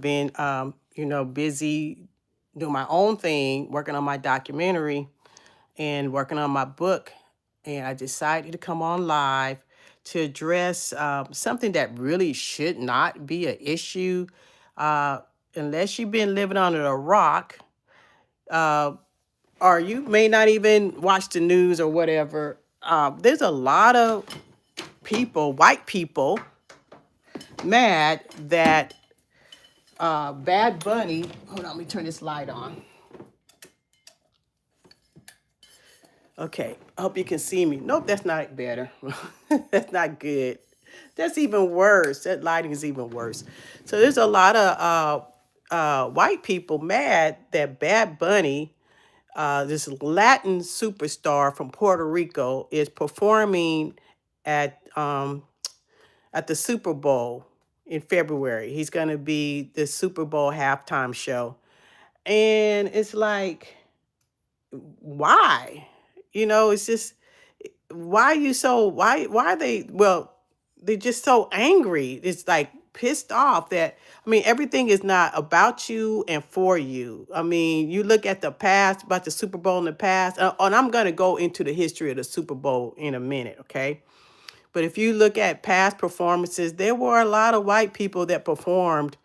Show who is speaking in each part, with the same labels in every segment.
Speaker 1: Been, busy doing my own thing, working on my documentary and working on my book. And I decided to come on live to address something that really should not be an issue. Uh, Unless you've been living under a rock, uh, or you may not even watch the news or whatever. There's a lot of people, white people, mad that Bad Bunny, hold on, let me turn this light on. Okay, I hope you can see me. Nope, that's not better. That's not good. That's even worse. That lighting is even worse. So there's a lot of white people mad that Bad Bunny, this Latin superstar from Puerto Rico, is performing at um, at the Super Bowl in February. He's going to be the Super Bowl halftime show, and it's like, why? It's just, why you so why are they, well, they're just so angry. It's like pissed off that, I mean, everything is not about you and for you. I mean, you look at the past, about the Super Bowl in the past, and I'm going to go into the history of the Super Bowl in a minute, okay? But if you look at past performances, there were a lot of white people that performed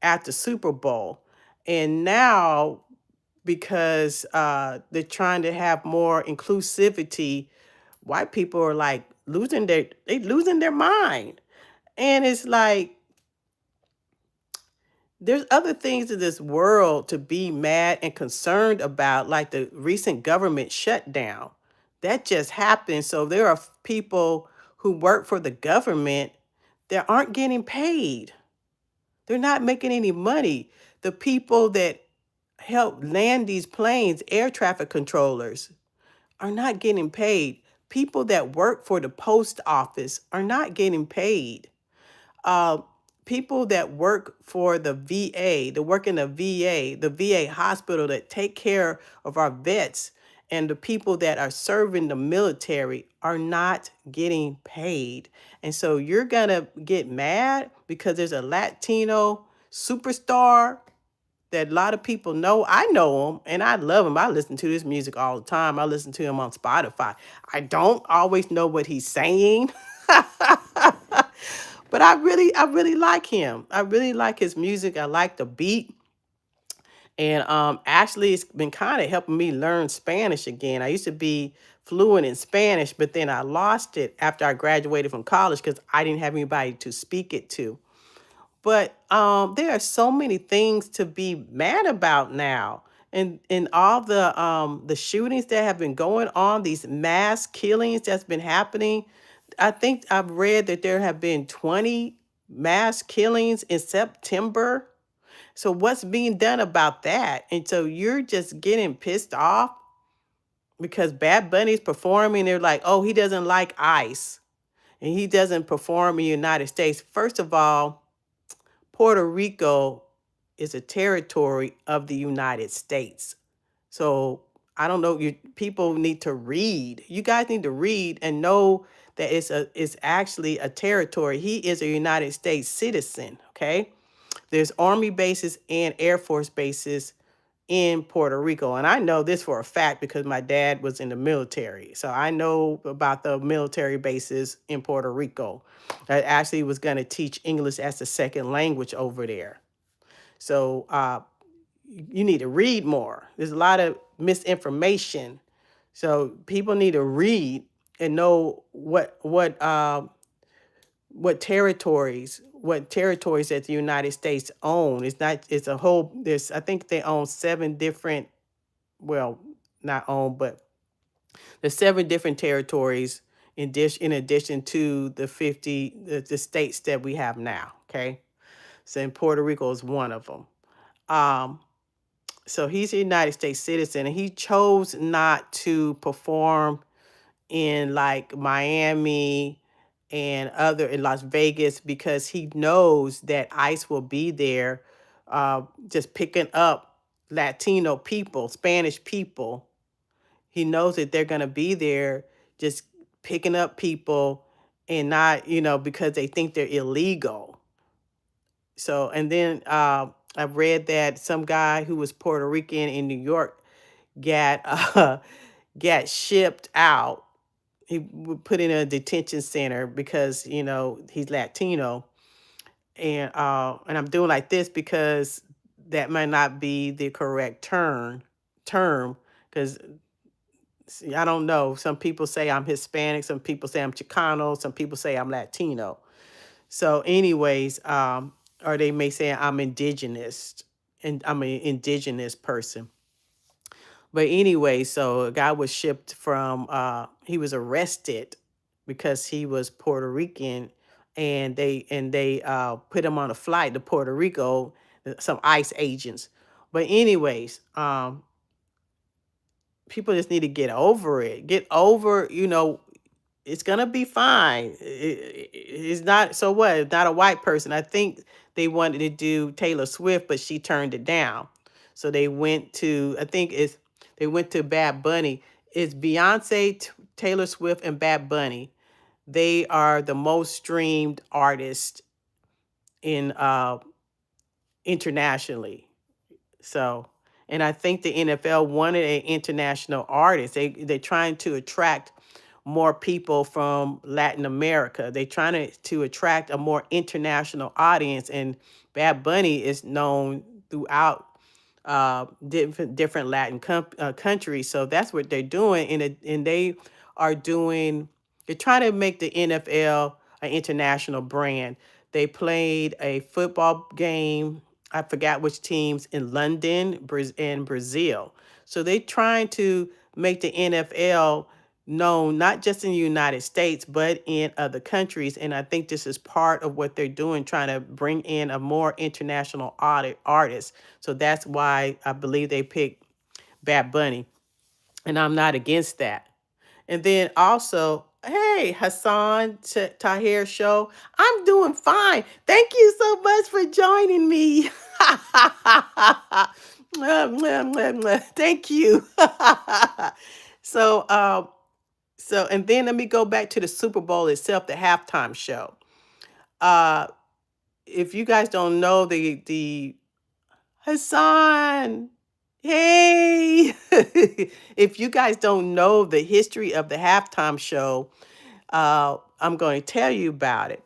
Speaker 1: at the Super Bowl. And now, because they're trying to have more inclusivity, white people are like losing their mind. And it's like, there's other things in this world to be mad and concerned about, like the recent government shutdown that just happened. So there are people who work for the government that aren't getting paid. They're not making any money. The people that help land these planes, air traffic controllers, are not getting paid. People that work for the post office are not getting paid. Uh, People that work for the VA, that work in the VA hospital, that take care of our vets, and the people that are serving the military are not getting paid. And so you're going to get mad because there's a Latino superstar that a lot of people know. I know him and I love him. I listen to his music all the time. I listen to him on Spotify. I don't always know what he's saying. But I really like him. I really like his music. I like the beat. And actually, it's been kind of helping me learn Spanish again. I used to be fluent in Spanish, but then I lost it after I graduated from college because I didn't have anybody to speak it to. But there are so many things to be mad about now. And all the shootings that have been going on, these mass killings that's been happening. I think I've read that there have been 20 mass killings in September. So what's being done about that? And so you're just getting pissed off because Bad Bunny's performing. They're like, oh, he doesn't like ICE and he doesn't perform in the United States. First of all, Puerto Rico is a territory of the United States. So I don't know. You people need to read. You guys need to read and know that it's actually a territory. He is a United States citizen. Okay. There's army bases and Air Force bases in Puerto Rico. And I know this for a fact because my dad was in the military. So I know about the military bases in Puerto Rico. I actually was going to teach English as a second language over there. So you need to read more. There's a lot of misinformation. So people need to read and know what territories that the United States own. It's not, it's a whole, there's, I think they own seven different, well, not own, but there's seven different territories in addition to the 50, the states that we have now. Okay. So and Puerto Rico is one of them. Um, so he's a United States citizen and he chose not to perform in like Miami and other in Las Vegas because he knows that ICE will be there, just picking up Latino people, Spanish people. He knows that they're going to be there just picking up people and not, because they think they're illegal. So, and then I've read that some guy who was Puerto Rican in New York got got shipped out. He put in a detention center because he's Latino, and I'm doing like this because that might not be the correct term because I don't know. Some people say I'm Hispanic, some people say I'm Chicano, some people say I'm Latino. So, anyways, or they may say I'm indigenous, and I'm an indigenous person. But anyway, so a guy was shipped from he was arrested because he was Puerto Rican, and they put him on a flight to Puerto Rico, some ICE agents. But anyways, people just need to get over it. Get over, it's gonna be fine. It's not, so what? It's not a white person. I think they wanted to do Taylor Swift, but she turned it down. So they went to, I think they went to Bad Bunny. It's Beyonce, Taylor Swift, and Bad Bunny. They are the most streamed artists in internationally. So, and I think the NFL wanted an international artist. They're trying to attract more people from Latin America. They're trying to attract a more international audience, and Bad Bunny is known throughout different Latin countries. So that's what they're doing, and they are doing. They're trying to make the NFL an international brand. They played a football game. I forgot which teams in London, and Brazil. So they're trying to make the NFL known not just in the United States, but in other countries. And I think this is part of what they're doing, trying to bring in a more international artist. So that's why I believe they picked Bad Bunny. And I'm not against that. And then also, hey, Hassan Tahir show. I'm doing fine. Thank you so much for joining me. Mwah, mwah, mwah, mwah. Thank you. so, and then let me go back to the Super Bowl itself, the halftime show. Uh, if you guys don't know the Hassan, hey, if you guys don't know the history of the halftime show, I'm going to tell you about it.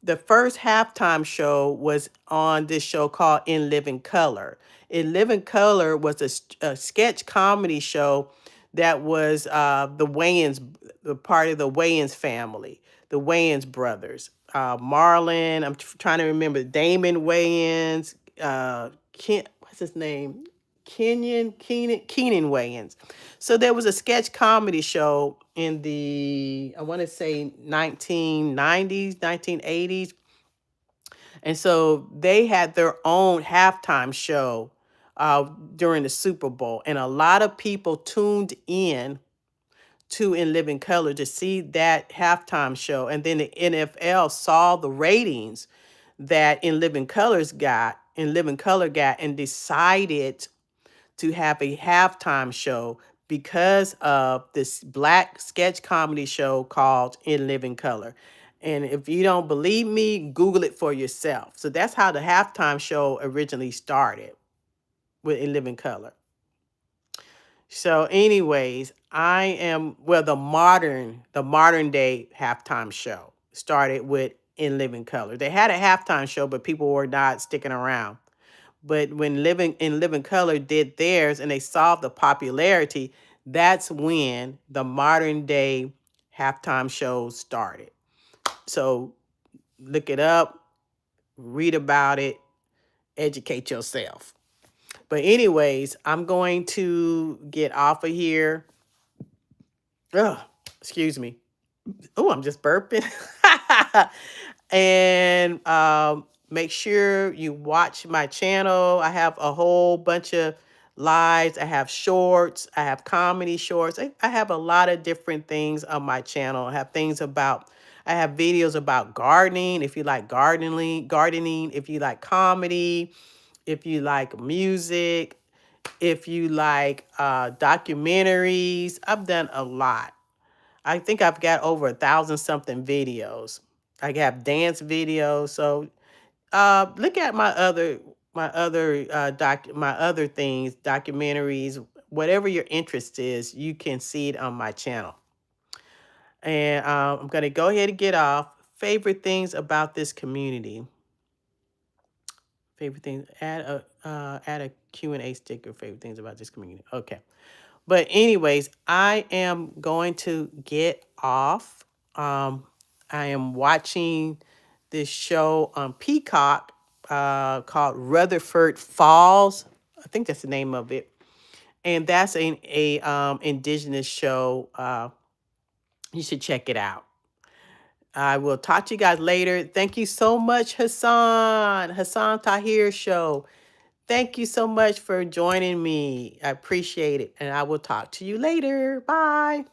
Speaker 1: The first halftime show was on this show called In Living Color. In Living Color was a sketch comedy show that was the Wayans, the part of the Wayans family, the Wayans brothers. Marlon, I'm trying to remember, Damon Wayans, what's his name? Keenan Wayans. So there was a sketch comedy show in the, I want to say 1990s, 1980s. And so they had their own halftime show during the Super Bowl. And a lot of people tuned in to In Living Color to see that halftime show. And then the NFL saw the ratings that In Living Color got, and decided to have a halftime show because of this black sketch comedy show called In Living Color. And if you don't believe me, Google it for yourself. So that's how the halftime show originally started, with In Living Color. So, anyways, the modern day halftime show started with In Living Color. They had a halftime show, but people were not sticking around. But when Living Color did theirs and they saw the popularity, that's when the modern day halftime shows started. So look it up, read about it, educate yourself. But anyways, I'm going to get off of here. Ugh, excuse me. Oh, I'm just burping. And make sure you watch my channel. I have a whole bunch of lives. I have shorts. I have comedy shorts. I have a lot of different things on my channel. I have videos about gardening. If you like gardening, if you like comedy, if you like music, if you like documentaries. I've done a lot. I think I've got over 1,000 something videos. I have dance videos. So Look at my other things, documentaries, whatever your interest is, you can see it on my channel. And I'm gonna go ahead and get off. Favorite things about this community. Favorite things. Add a Q&A sticker. Favorite things about this community. Okay. But anyways, I am going to get off. I am watching this show on Peacock called Rutherford Falls. I think that's the name of it, and that's a indigenous show. You should check it out. I will talk to you guys later. Thank you so much, Hassan Tahir Show. Thank you so much for joining me. I appreciate it, and I will talk to you later. Bye.